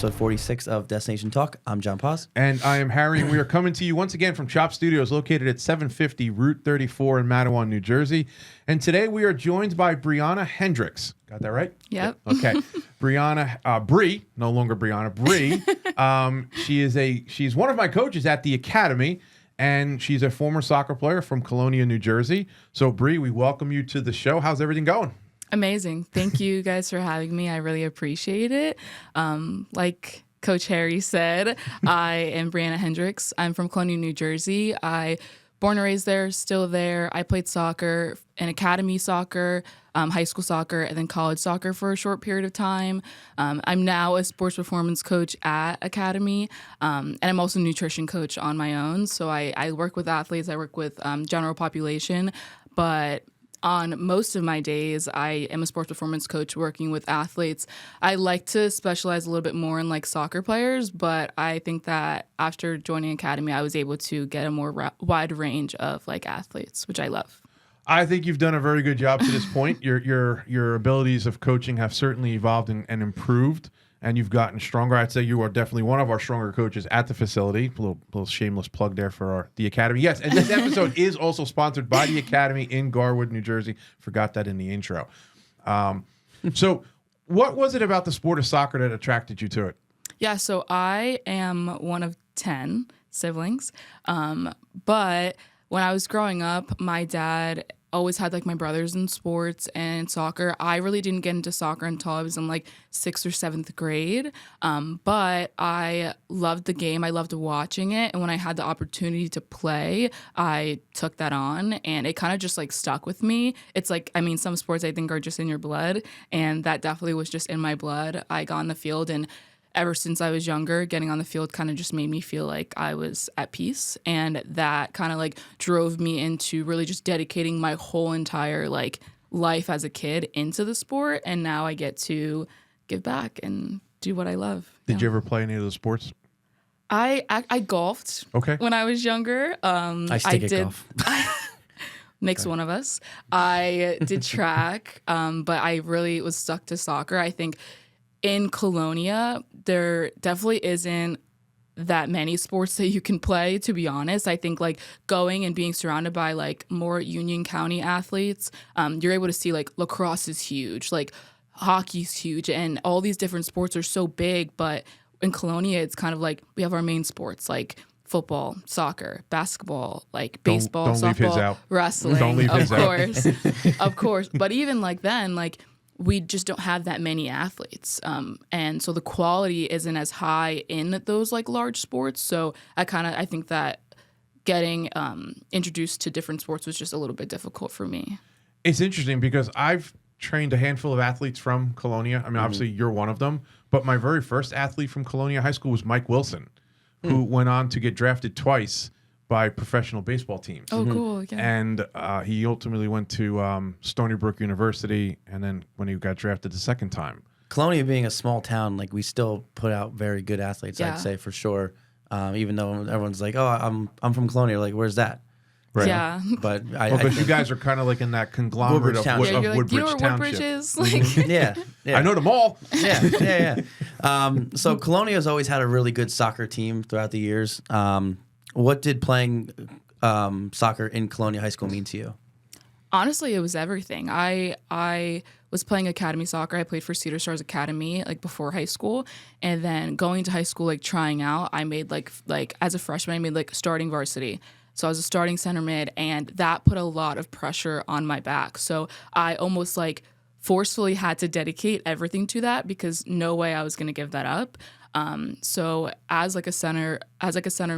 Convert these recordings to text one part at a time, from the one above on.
episode 46 of Destination Talk. I'm John Paz. And I am Harry, and we are coming to you once again from Chop Studios, located at 750 Route 34 in Matawan, New Jersey. And today we are joined by Brianna Hendricks. Got that right? Yep. Okay. Brianna, Bree, no longer Brianna, Bree. She's one of my coaches at the Academy, and she's a former soccer player from Colonia, New Jersey. So, Bree, we welcome you to the show. How's everything going? Amazing. Thank you guys for having me. I really appreciate it. Like Coach Harry said, I am Brianna Hendricks. I'm from Colonia, New Jersey. I born and raised there, still there. I played soccer and academy soccer, high school soccer, and then college soccer for a short period of time. I'm now a sports performance coach at Academy, and I'm also a nutrition coach on my own. So I work with athletes. I work with general population, but on most of my days, I am a sports performance coach working with athletes. I like to specialize a little bit more in like soccer players, but I think that after joining Academy, I was able to get a more wide range of like athletes, which I love. I think you've done a very good job to this point. Your abilities of coaching have certainly evolved and improved, and you've gotten stronger. I'd say you are definitely one of our stronger coaches at the facility. A little shameless plug there for the Academy. Yes, and this episode is also sponsored by the Academy in Garwood, New Jersey. Forgot that in the intro. So what was it about the sport of soccer that attracted you to it? Yeah, so I am one of 10 siblings, but when I was growing up, my dad always had like my brothers in sports and soccer. I really didn't get into soccer until I was in like 6th or 7th grade. But I loved the game. I loved watching it. And when I had the opportunity to play, I took that on, and it kind of just like stuck with me. It's like, I mean, some sports I think are just in your blood, and that definitely was just in my blood. I got on the field, and ever since I was younger, getting on the field kind of just made me feel like I was at peace. And that kind of like drove me into really just dedicating my whole entire like life as a kid into the sport. And now I get to give back and do what I love. Did you ever play any of those sports? I golfed when I was younger. I did golf. Makes one of us. I did track, but I really was stuck to soccer. I think in Colonia, there definitely isn't that many sports that you can play, to be honest. I think like going and being surrounded by like more Union County athletes, you're able to see like lacrosse is huge, like hockey's huge, and all these different sports are so big. But in Colonia, it's kind of like we have our main sports like football, soccer, basketball, like baseball, don't leave his softball, out. wrestling, Don't leave his of course, of course. But even like then, like we just don't have that many athletes. And so the quality isn't as high in those like large sports. So I think that getting introduced to different sports was just a little bit difficult for me. It's interesting because I've trained a handful of athletes from Colonia. I mean, obviously you're one of them, but my very first athlete from Colonia High School was Mike Wilson, who went on to get drafted twice by professional baseball teams. Oh, cool. Yeah. And he ultimately went to Stony Brook University, and then when he got drafted the second time. Colonia being a small town, like we still put out very good athletes, Yeah. I'd say for sure. Even though everyone's like, "Oh, I'm from Colonia," like, where's that? Right. Yeah. But Because you guys are kind of like in that conglomerate Woodbridge of, Township. Yeah, you're like, Woodbridge do you know where Township. Woodbridge is? Like, yeah. I know them all. Yeah. So Colonia has always had a really good soccer team throughout the years. What did playing soccer in Colonia High School mean to you? honestly, it was everything. I was playing academy soccer. I played for Cedar Stars Academy like before high school, and then going to high school, like trying out, I made like as a freshman, I made like starting varsity. So I was a starting center mid, and that put a lot of pressure on my back. So I almost like forcefully had to dedicate everything to that because no way I was going to give that up. So as a center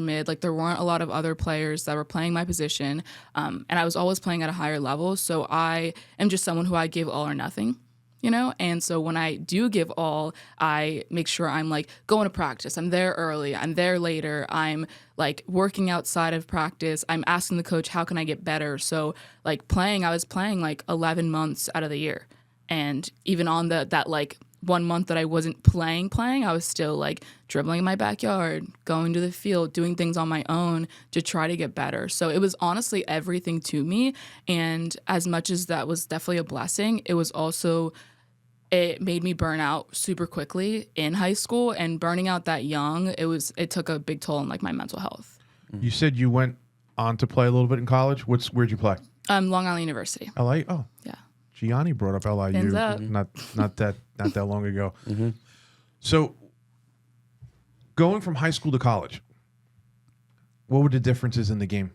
mid, like there weren't a lot of other players that were playing my position. And I was always playing at a higher level. So I am just someone who I give all or nothing, you know? And so when I do give all, I make sure I'm like going to practice. I'm there early. I'm there later. I'm like working outside of practice. I'm asking the coach, how can I get better? So like I was playing like 11 months out of the year. And even on that like 1 month that I wasn't playing, I was still like dribbling in my backyard, going to the field, doing things on my own to try to get better. So it was honestly everything to me. And as much as that was definitely a blessing, it was also it made me burn out super quickly in high school, and burning out that young, it took a big toll on like my mental health. You said you went on to play a little bit in college. Where'd you play? Long Island University. LA. Oh, Yeah. Gianni brought up LIU Pins up. not that long ago. So going from high school to college, what were the differences in the game?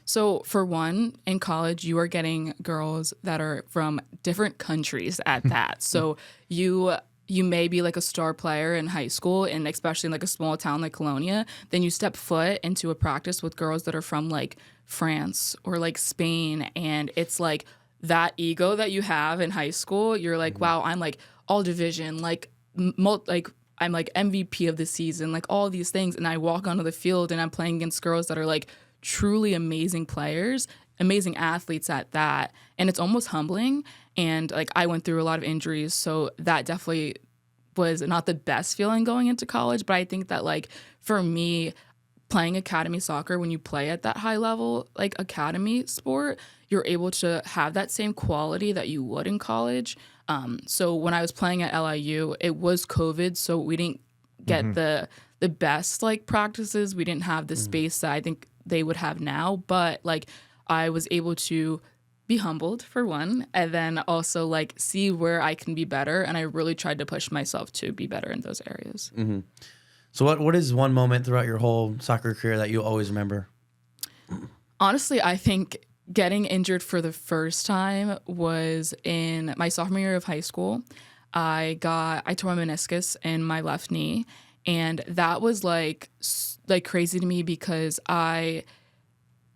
So for one, in college, you are getting girls that are from different countries at that. So you may be like a star player in high school, and especially in like a small town like Colonia, then you step foot into a practice with girls that are from like France or like Spain, and it's like that ego that you have in high school, you're like, wow, I'm like all division, like I'm like MVP of the season, like all these things, and I walk onto the field and I'm playing against girls that are like truly amazing players, amazing athletes at that, and it's almost humbling. And like I went through a lot of injuries, so that definitely was not the best feeling going into college. But I think that like for me, playing academy soccer, when you play at that high level, like academy sport, you're able to have that same quality that you would in college. So when I was playing at LIU, it was COVID, so we didn't get the best like practices. We didn't have the space that I think they would have now, but like I was able to be humbled for one, and then also like see where I can be better, and I really tried to push myself to be better in those areas. So what is one moment throughout your whole soccer career that you always remember? Honestly, I think getting injured for the first time was in my sophomore year of high school. I tore my meniscus in my left knee, and that was like crazy to me because I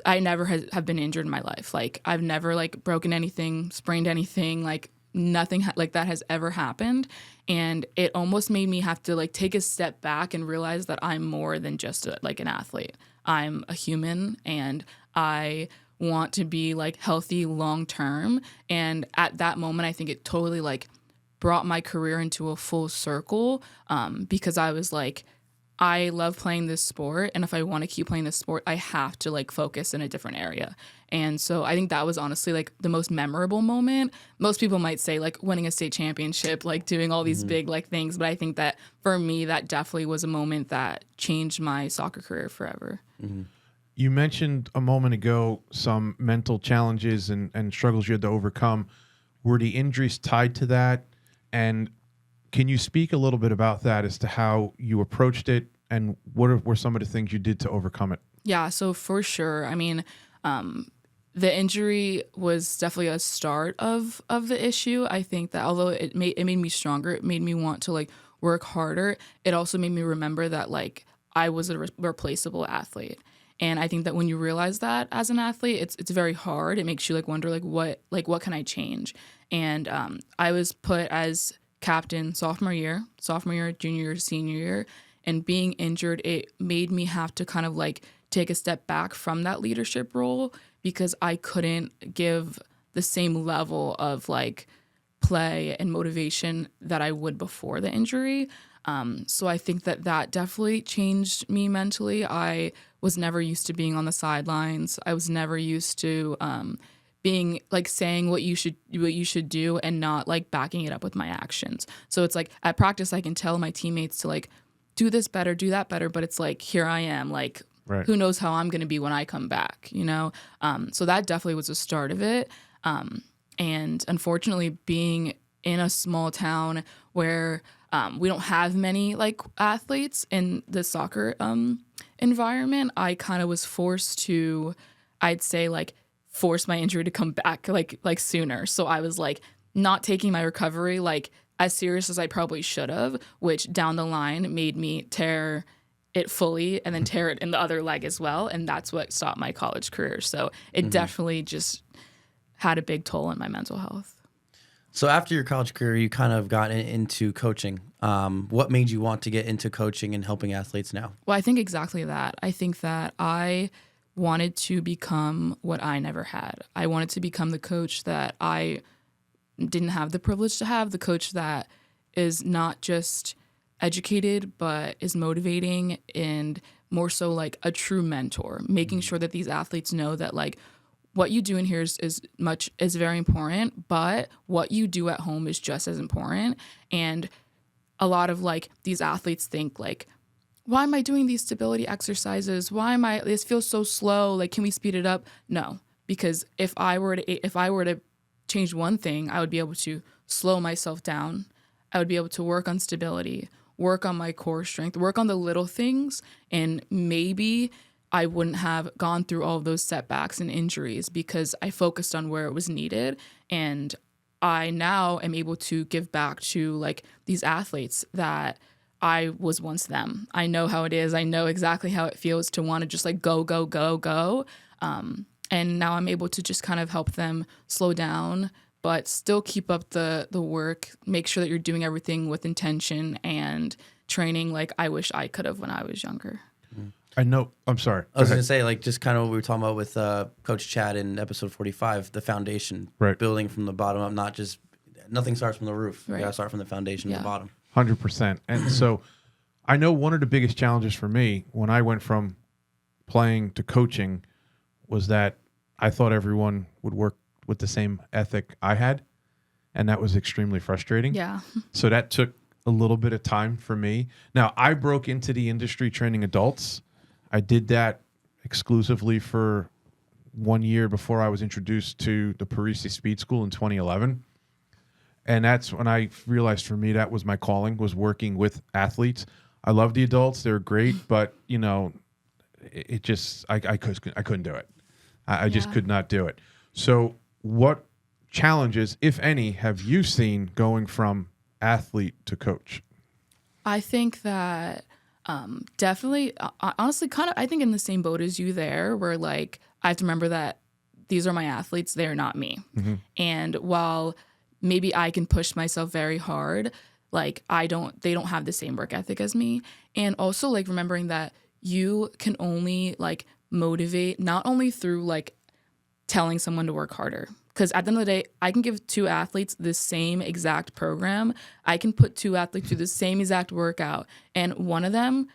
never have been injured in my life. Like I've never like broken anything, sprained anything, like nothing like that has ever happened. And it almost made me have to like take a step back and realize that I'm more than just like an athlete. I'm a human, and I want to be like healthy long term. And at that moment, I think it totally like brought my career into a full circle, because I was like, I love playing this sport, and if I want to keep playing this sport, I have to like focus in a different area. And so I think that was honestly like the most memorable moment. Most people might say like winning a state championship, like doing all these big like things, but I think that for me, that definitely was a moment that changed my soccer career forever. You mentioned a moment ago some mental challenges and struggles you had to overcome. Were the injuries tied to that? And can you speak a little bit about that as to how you approached it, and what were some of the things you did to overcome it? Yeah, so for sure. I mean, the injury was definitely a start of the issue. I think that although it made me stronger, it made me want to like work harder. It also made me remember that like I was a replaceable athlete. And I think that when you realize that as an athlete, it's very hard. It makes you like wonder what can I change? And I was put as captain sophomore year, junior year, senior year, and being injured, it made me have to kind of like take a step back from that leadership role, because I couldn't give the same level of like play and motivation that I would before the injury. So I think that definitely changed me mentally. I was never used to being on the sidelines. I was never used to being like saying what you should do and not like backing it up with my actions. So it's like at practice I can tell my teammates to like do this better, do that better, but it's like here I am, like Right. Who knows how I'm going to be when I come back, you know? So that definitely was the start of it. And unfortunately, being in a small town where we don't have many like athletes in the soccer environment, I kind of was forced to, I'd say like force my injury to come back like sooner. So I was like not taking my recovery like as serious as I probably should have, which down the line made me tear it fully and then tear it in the other leg as well. And that's what stopped my college career. So it definitely just had a big toll on my mental health. So after your college career, you kind of got into coaching. What made you want to get into coaching and helping athletes now? Well, I think exactly that. I think that I wanted to become what I never had. I wanted to become the coach that I didn't have the privilege to have, the coach that is not just educated, but is motivating and more so like a true mentor, making sure that these athletes know that like what you do in here is very important, but what you do at home is just as important. And a lot of like these athletes think like, why am I doing these stability exercises? This feels so slow. Like, can we speed it up? No, because if I were to change one thing, I would be able to slow myself down. I would be able to work on stability, work on my core strength, work on the little things, and maybe I wouldn't have gone through all of those setbacks and injuries because I focused on where it was needed. And I now am able to give back to like these athletes that I was once them. I know how it is. I know exactly how it feels to want to just like go, go, go, go. And now I'm able to just kind of help them slow down, but still keep up the work, make sure that you're doing everything with intention and training like I wish I could have when I was younger. I know. I'm sorry. I was going to say, like, just kind of what we were talking about with Coach Chad in episode 45, the foundation, Right. building from the bottom up, not just, nothing starts from the roof. Right. You got to start from the foundation, the bottom. 100%. And so I know one of the biggest challenges for me when I went from playing to coaching was that I thought everyone would work with the same ethic I had. And that was extremely frustrating. Yeah. So that took a little bit of time for me. Now, I broke into the industry training adults. I did that exclusively for 1 year before I was introduced to the Parisi Speed School in 2011. And that's when I realized for me that was my calling, was working with athletes. I love the adults. They're great, but, you know, it just, I couldn't do it. I just could not do it. So what challenges, if any, have you seen going from athlete to coach? I think that definitely, honestly, kind of, I think in the same boat as you there, where like I have to remember that these are my athletes, they're not me. Mm-hmm. And while maybe I can push myself very hard, like they don't have the same work ethic as me. And also like remembering that you can only like motivate not only through like telling someone to work harder. Because at the end of the day, I can give two athletes the same exact program. I can put two athletes through the same exact workout. And one of them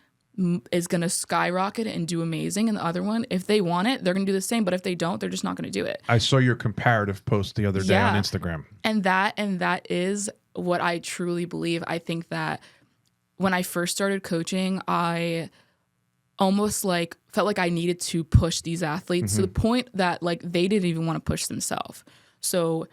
is going to skyrocket and do amazing. And the other one, if they want it, they're going to do the same. But if they don't, they're just not going to do it. I saw your comparative post the other day on Instagram. And that is what I truly believe. I think that when I first started coaching, I almost like felt like I needed to push these athletes to the point that like they didn't even want to push themselves. So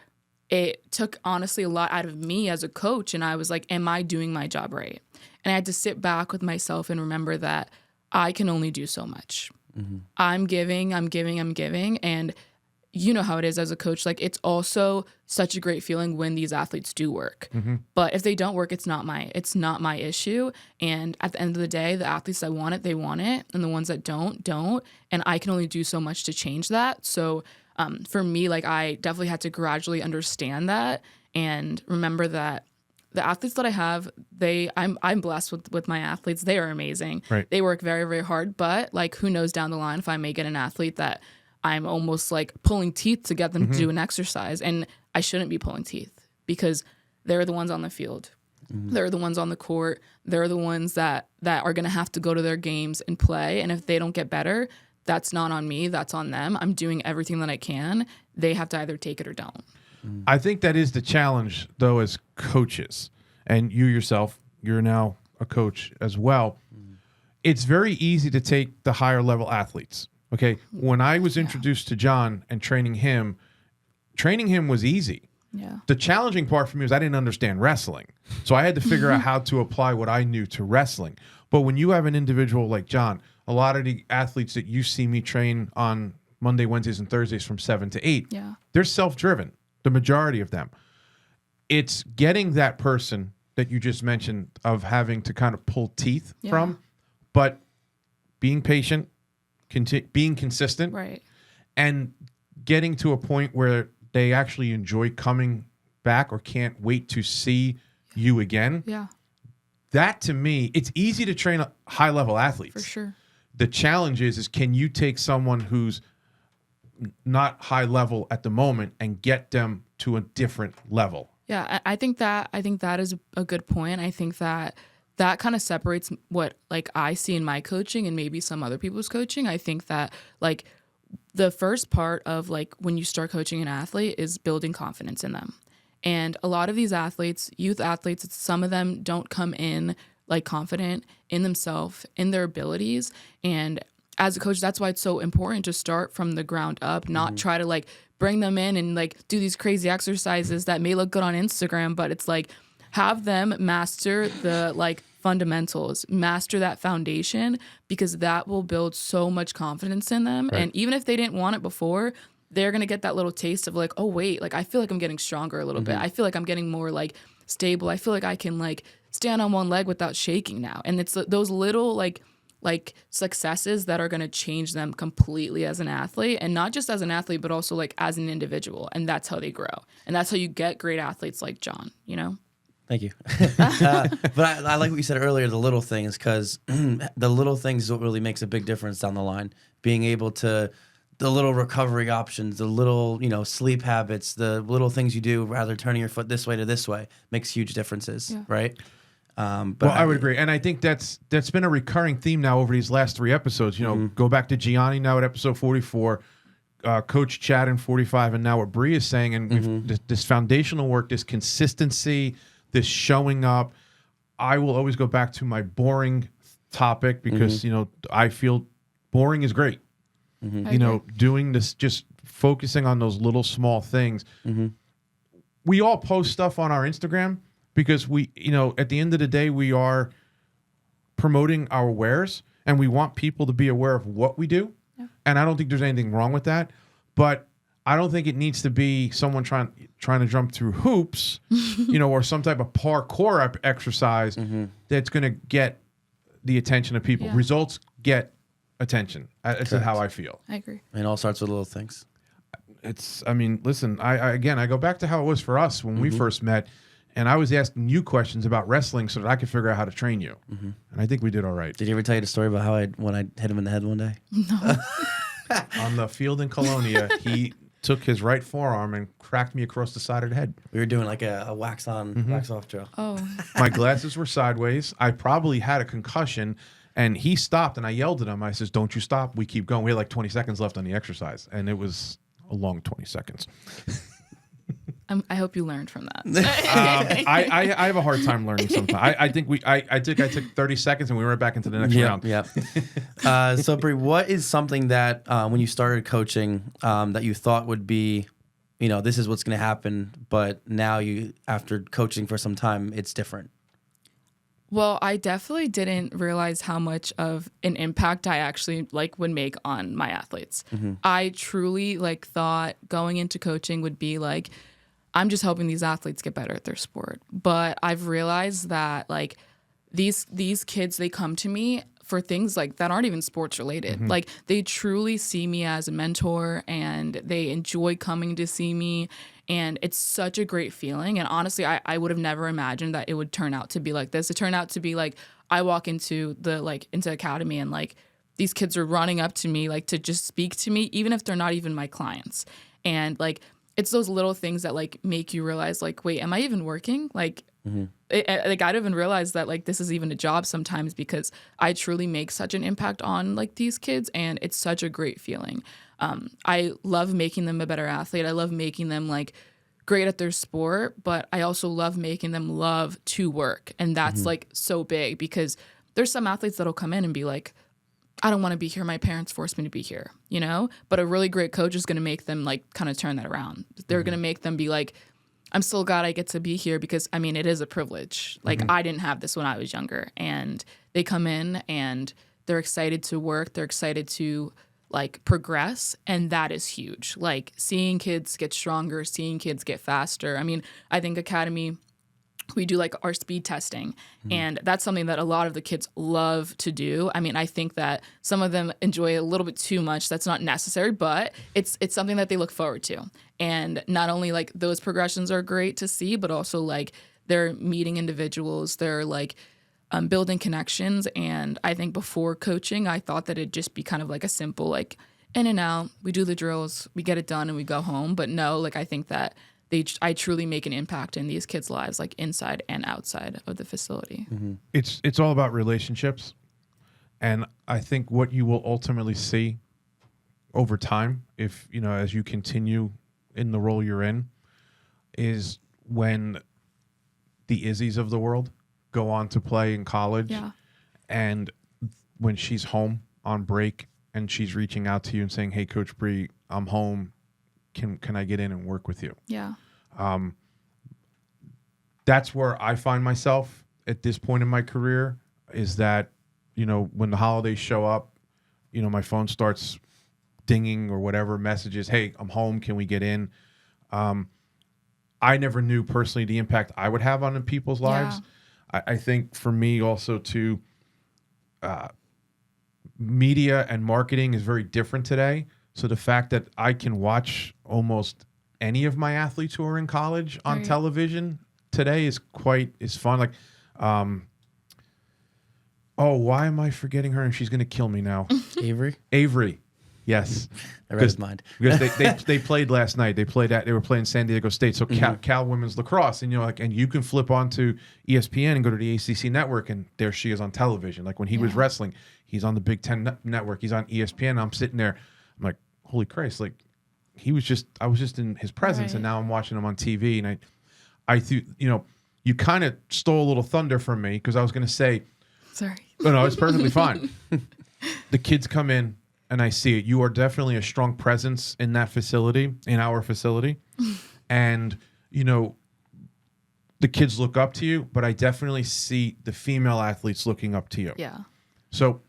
it took honestly a lot out of me as a coach. And I was like, am I doing my job right? And I had to sit back with myself and remember that I can only do so much. Mm-hmm. I'm giving. And you know how it is as a coach. Like it's also such a great feeling when these athletes do work. Mm-hmm. But if they don't work, it's not my issue. And at the end of the day, the athletes that want it, they want it. And the ones that don't. And I can only do so much to change that. So for me, like I definitely had to gradually understand that and remember that the athletes that I have, I'm blessed with my athletes. They are amazing. Right. They work very, very hard. But like who knows down the line if I may get an athlete that I'm almost like pulling teeth to get them to do an exercise. And I shouldn't be pulling teeth because they're the ones on the field. Mm-hmm. They're the ones on the court. They're the ones that are going to have to go to their games and play. And if they don't get better, that's not on me. That's on them. I'm doing everything that I can. They have to either take it or don't. Mm. I think that is the challenge, though, as coaches. And you yourself, you're now a coach as well. Mm. It's very easy to take the higher level athletes. Okay, when I was introduced to John and training him was easy. Yeah. The challenging part for me was I didn't understand wrestling. So I had to figure out how to apply what I knew to wrestling. But when you have an individual like John, a lot of the athletes that you see me train on Monday, Wednesdays, and Thursdays from 7 to 8, they're self-driven, the majority of them. It's getting that person that you just mentioned of having to kind of pull teeth from, but being patient, being consistent, right, and getting to a point where they actually enjoy coming back or can't wait to see you again. Yeah. That to me, it's easy to train high level athletes. For sure. The challenge is can you take someone who's not high level at the moment and get them to a different level? Yeah, I think that is a good point. I think that kind of separates what like I see in my coaching and maybe some other people's coaching. I think that like the first part of like when you start coaching an athlete is building confidence in them. And a lot of these athletes, youth athletes, some of them don't come in like confident in themselves, in their abilities. And as a coach, that's why it's so important to start from the ground up, not try to like bring them in and like do these crazy exercises that may look good on Instagram, but it's like have them master the like fundamentals, master that foundation, because that will build so much confidence in them. Right. And even if they didn't want it before, they're going to get that little taste of like, oh wait, like I feel like I'm getting stronger a little bit. I feel like I'm getting more like stable. I feel like I can like stand on one leg without shaking now. And it's those little like successes that are going to change them completely as an athlete, and not just as an athlete, but also like as an individual. And that's how they grow. And that's how you get great athletes like John, you know? Thank you. But I like what you said earlier, the little things, because the little things is what really makes a big difference down the line. Being able to, the little recovery options, the little, sleep habits, the little things you do, rather turning your foot this way to this way, makes huge differences, right? But I would agree. And I think that's been a recurring theme now over these last 3 episodes. Go back to Gianni now at episode 44, Coach Chad in 45, and now what Bree is saying. And this foundational work, this consistency, this showing up. I will always go back to my boring topic because, I feel boring is great. Doing this, just focusing on those little small things. We all post stuff on our Instagram because we, at the end of the day, we are promoting our wares and we want people to be aware of what we do. Yeah. And I don't think there's anything wrong with that, but I don't think it needs to be someone trying to jump through hoops, or some type of parkour exercise that's going to get the attention of people. Yeah. Results get attention. That's how I feel. I agree. And it all starts with little things. Listen, I go back to how it was for us when we first met, and I was asking you questions about wrestling so that I could figure out how to train you. And I think we did all right. Did he ever tell you the story about how when I hit him in the head one day? No. On the field in Colonia, he took his right forearm and cracked me across the side of the head. We were doing like a wax on, wax off drill. Oh. My glasses were sideways. I probably had a concussion, and he stopped, and I yelled at him. I says, "Don't you stop. We keep going." We had like 20 seconds left on the exercise, and it was a long 20 seconds. I hope you learned from that. I have a hard time learning sometimes. I think I took 30 seconds and we went back into the next round. Yeah. So Bree, what is something that when you started coaching that you thought would be, this is what's going to happen, but now after coaching for some time, it's different? Well, I definitely didn't realize how much of an impact I actually would make on my athletes. I truly thought going into coaching would be I'm just helping these athletes get better at their sport. But I've realized that these kids, they come to me for things that aren't even sports related. They truly see me as a mentor and they enjoy coming to see me. And it's such a great feeling. And honestly, I would have never imagined that it would turn out to be like this. It turned out to be I walk into into academy and these kids are running up to me to just speak to me, even if they're not even my clients. And it's those little things that make you realize wait, am I even working? I don't even realize that this is even a job sometimes, because I truly make such an impact on these kids, and it's such a great feeling. I love making them a better athlete. I love making them great at their sport, but I also love making them love to work. And that's so big, because there's some athletes that'll come in and be I don't want to be here. My parents forced me to be here, But a really great coach is going to make them kind of turn that around. They're going to make them be I'm so glad I get to be here, because it is a privilege. I didn't have this when I was younger, and they come in and they're excited to work. They're excited to progress, and that is huge. Seeing kids get stronger, seeing kids get faster. I think academy, we do our speed testing, and that's something that a lot of the kids love to do. I think that some of them enjoy it a little bit too much. That's not necessary, but it's something that they look forward to. And not only those progressions are great to see, but also they're meeting individuals, they're building connections. And I think before coaching, I thought that it'd just be kind of a simple in and out. We do the drills, we get it done, and we go home. But no, I think that I truly make an impact in these kids' lives, inside and outside of the facility. It's all about relationships, and I think what you will ultimately see over time, if as you continue in the role you're in, is when the Izzies of the world go on to play in college, and when she's home on break and she's reaching out to you and saying, "Hey, Coach Bree, I'm home. Can I get in and work with you?" Yeah. That's where I find myself at this point in my career, is that, when the holidays show up, my phone starts dinging or whatever, messages, "Hey, I'm home. Can we get in?" I never knew personally the impact I would have on people's lives. I think for me also too, media and marketing is very different today. So the fact that I can watch almost any of my athletes who are in college on television today is fun. Like, why am I forgetting her? And she's going to kill me now. Avery. Yes. I read his mind. Because they played last night. They were playing San Diego State. So Cal women's lacrosse, and and you can flip onto ESPN and go to the ACC network, and there she is on television. Like when he was wrestling, he's on the Big Ten network. He's on ESPN. I'm sitting there. I'm like, holy Christ! Like I was just in his presence, and now I'm watching him on TV. And I think you kind of stole a little thunder from me, because I was going to say, sorry. No, it's perfectly fine. The kids come in, and I see it. You are definitely a strong presence in that facility, in our facility. And, the kids look up to you, but I definitely see the female athletes looking up to you. Yeah. So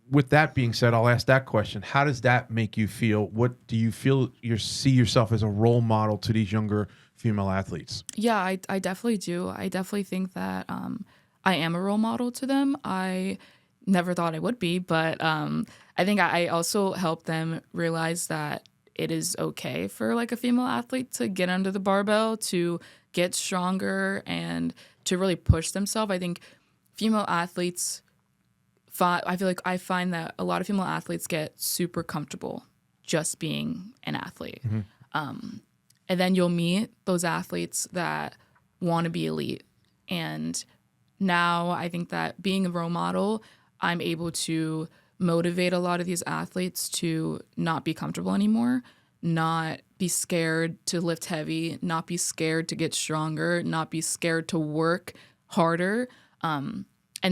with that being said, I'll ask that question. How does that make you feel? What do you feel you see yourself as a role model to these younger female athletes? Yeah, I definitely do. I definitely think that I am a role model to them. I never thought I would be, but I think I also help them realize that it is okay for like a female athlete to get under the barbell, to get stronger, and to really push themselves. I think female athletes, I find that a lot of female athletes get super comfortable just being an athlete. And then you'll meet those athletes that want to be elite. And now I think that being a role model, I'm able to motivate a lot of these athletes to not be comfortable anymore, not be scared to lift heavy, not be scared to get stronger, not be scared to work harder. And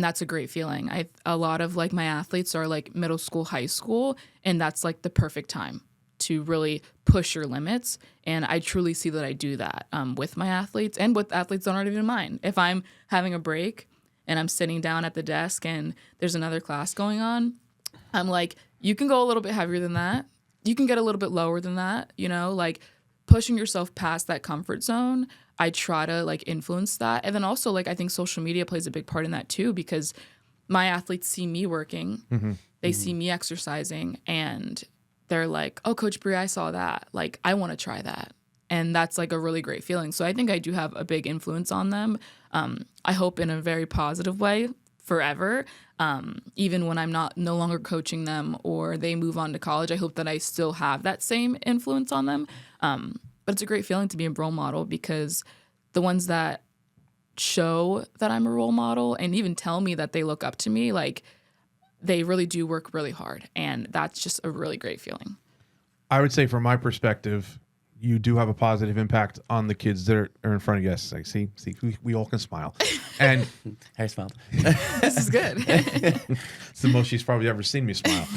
that's a great feeling. A lot of like my athletes are like middle school, high school, and that's like the perfect time to really push your limits. And I truly see that I do that with my athletes and with athletes that aren't even mine. If I'm having a break and I'm sitting down at the desk and there's another class going on, I'm like, you can go a little bit heavier than that. You can get a little bit lower than that, like pushing yourself past that comfort zone. I try to like influence that. And then also like I think social media plays a big part in that too, because my athletes see me working, they see me exercising, and they're like, "Oh, Coach Bree, I saw that. Like, I want to try that." And that's like a really great feeling. So I think I do have a big influence on them. I hope in a very positive way forever. Even when I'm no longer coaching them or they move on to college, I hope that I still have that same influence on them. But it's a great feeling to be a role model, because the ones that show that I'm a role model and even tell me that they look up to me, like they really do work really hard. And that's just a really great feeling. I would say from my perspective, you do have a positive impact on the kids that are in front of you. Yes, like, see, we all can smile. And Harry smiled. This is good. It's the most she's probably ever seen me smile.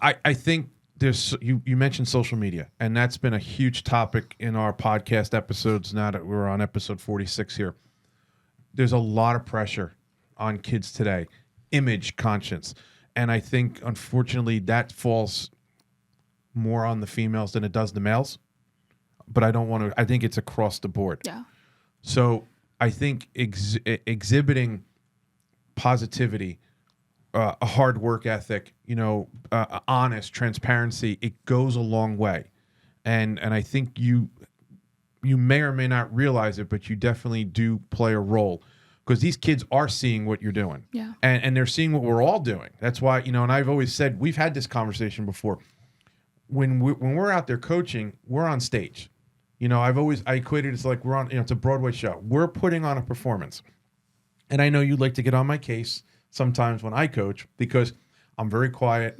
I think there's you mentioned social media, and that's been a huge topic in our podcast episodes now that we're on episode 46 here. There's a lot of pressure on kids today, image conscience. And I think, unfortunately, that falls more on the females than it does the males. But I think it's across the board. Yeah. So I think exhibiting positivity, a hard work ethic, honest transparency, it goes a long way. And I think you may or may not realize it, but you definitely do play a role, because these kids are seeing what you're doing. Yeah. And they're seeing what we're all doing. That's why, and I've always said, we've had this conversation before. When we're out there coaching, we're on stage. I equated it to like we're on, it's a Broadway show. We're putting on a performance. And I know you'd like to get on my case sometimes when I coach, because I'm very quiet.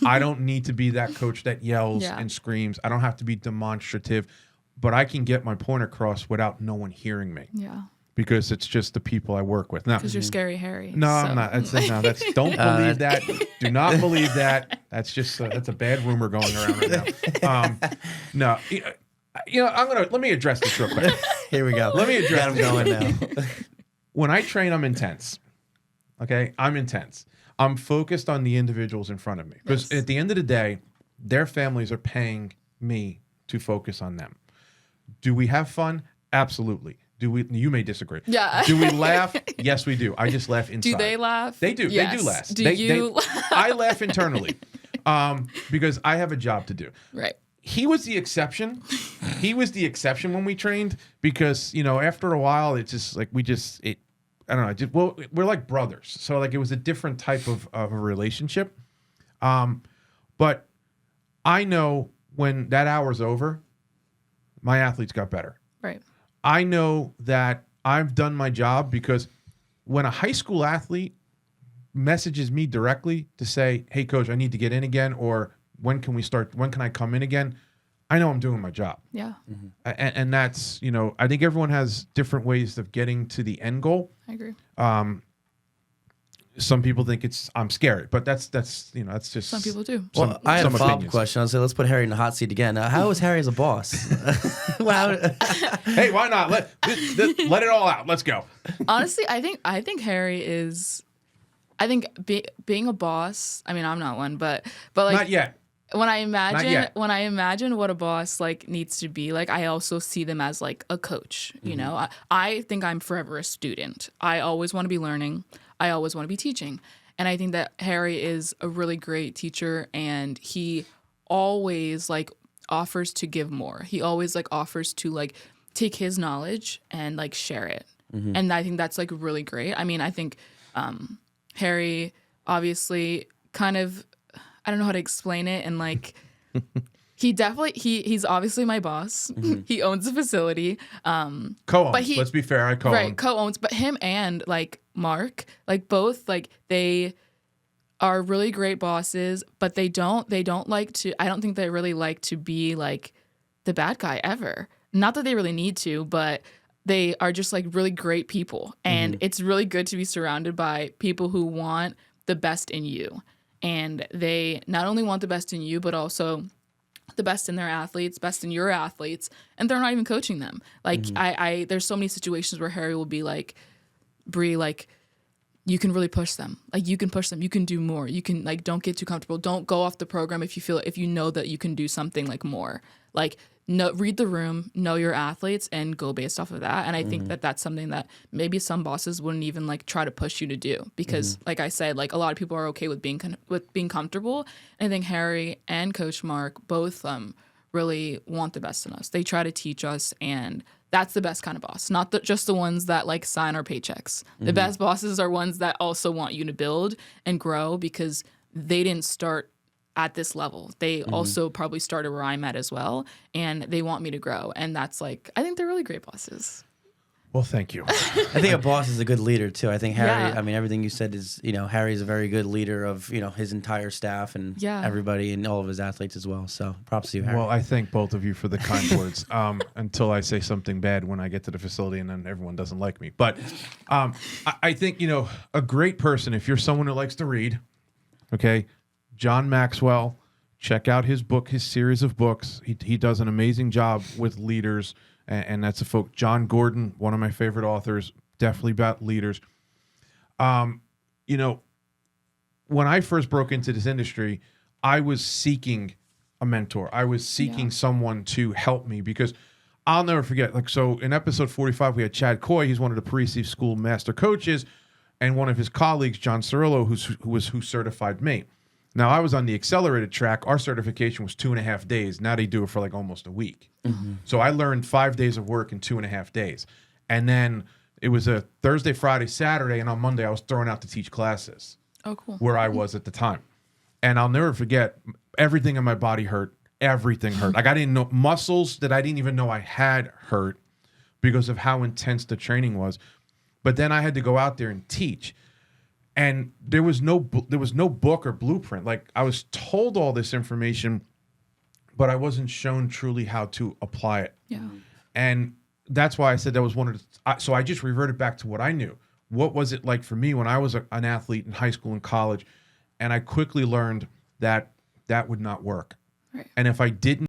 I don't need to be that coach that yells Yeah. and screams. I don't have to be demonstrative, but I can get my point across without no one hearing me Yeah. because it's just the people I work with. Now, Because you're scary Harry. no, so. I'm not. Don't believe that. Do not believe that. That's just that's a bad rumor going around right now. No, let me address this real quick. Here we go. Let me address Got him going now. When I train, I'm intense. Okay, I'm intense. I'm focused on the individuals in front of me because Yes. at the end of the day, their families are paying me to focus on them. Do we have fun? Absolutely. Do we? You may disagree. Yeah. Do we laugh? Yes, we do. I just laugh inside. Do they laugh? They do. Yes. They do laugh. Do They- you? I laugh internally because I have a job to do. Right. He was the exception. He was the exception when we trained because after a while it's just like I don't know. We're like brothers, so like it was a different type of a relationship. But I know when that hour's over, my athletes got better. Right. I know that I've done my job because when a high school athlete messages me directly to say, "Hey, coach, I need to get in again," or "When can we start? When can I come in again?" I know I'm doing my job. Yeah. And that's, I think everyone has different ways of getting to the end goal. I agree. Some people think I'm scary, but that's just Some people do. Well, I had a some follow-up opinions. question. I'll say, let's put Harry in the hot seat again. How is Harry as a boss? Wow. Hey, why not? Let it all out. Let's go. Honestly, I think Harry is. I think being a boss. I mean, I'm not one, but like Not yet. when I yet. imagine what a boss like needs to be like, I also see them as like a coach. You know, I think I'm forever a student. I always want to be learning. I always want to be teaching. And I think that Harry is a really great teacher, and he always like offers to give more. He always like offers to like take his knowledge and like share it. And I think that's like really great. I mean, I think Harry obviously kind of, I don't know how to explain it, and like he's obviously my boss. He owns the facility. Co-owns. But Let's be fair. I co-own. Right, co-owns, but him and like Mark, like both, like they are really great bosses, but they don't like to, I don't think they really like to be like the bad guy ever. Not that they really need to, but they are just like really great people. And it's really good to be surrounded by people who want the best in you. And they not only want the best in you, but also the best in their athletes, best in your athletes, and they're not even coaching them. Like I there's so many situations where Harry will be like, Bree, like, you can really push them. Like, you can push them. You can do more. You can, like, don't get too comfortable. Don't go off the program if you know that you can do something, like, more. Like, read the room, know your athletes, and go based off of that. And I think that that's something that maybe some bosses wouldn't even, like, try to push you to do. Because, like I said, like, a lot of people are okay with being comfortable. And I think Harry and Coach Mark both really want the best in us. They try to teach us, and that's the best kind of boss, not just the ones that like sign our paychecks. The best bosses are ones that also want you to build and grow because they didn't start at this level. They also probably started where I'm at as well, and they want me to grow. And that's like, I think they're really great bosses. Well, thank you. I think a boss is a good leader too. I think Harry, Yeah. I mean, everything you said is, Harry's a very good leader of, his entire staff and everybody and all of his athletes as well. So props to you, Harry. Well, I thank both of you for the kind words. Until I say something bad when I get to the facility and then everyone doesn't like me. But I think, a great person, if you're someone who likes to read, okay, John Maxwell, check out his book, his series of books. He does an amazing job with leaders. And that's a folk. John Gordon, one of my favorite authors, definitely about leaders. When I first broke into this industry, I was seeking a mentor. I was seeking someone to help me because I'll never forget. Like, so in episode 45, we had Chad Coy. He's one of the pre-C school master coaches, and one of his colleagues, John Cirillo, who certified me. Now, I was on the accelerated track. Our certification was 2.5 days. Now they do it for like almost a week. So I learned 5 days of work in 2.5 days. And then it was a Thursday, Friday, Saturday, and on Monday I was thrown out to teach classes. Oh, cool. Where I was at the time. And I'll never forget, everything in my body hurt. Everything hurt. Like, I didn't know, muscles that I didn't even know I had hurt because of how intense the training was. But then I had to go out there and teach. And there was no book or blueprint. Like I was told all this information, but I wasn't shown truly how to apply it. Yeah. And that's why I said that was one of the, so I just reverted back to what I knew. What was it like for me when I was an athlete in high school and college? And I quickly learned that that would not work. Right. And if I didn't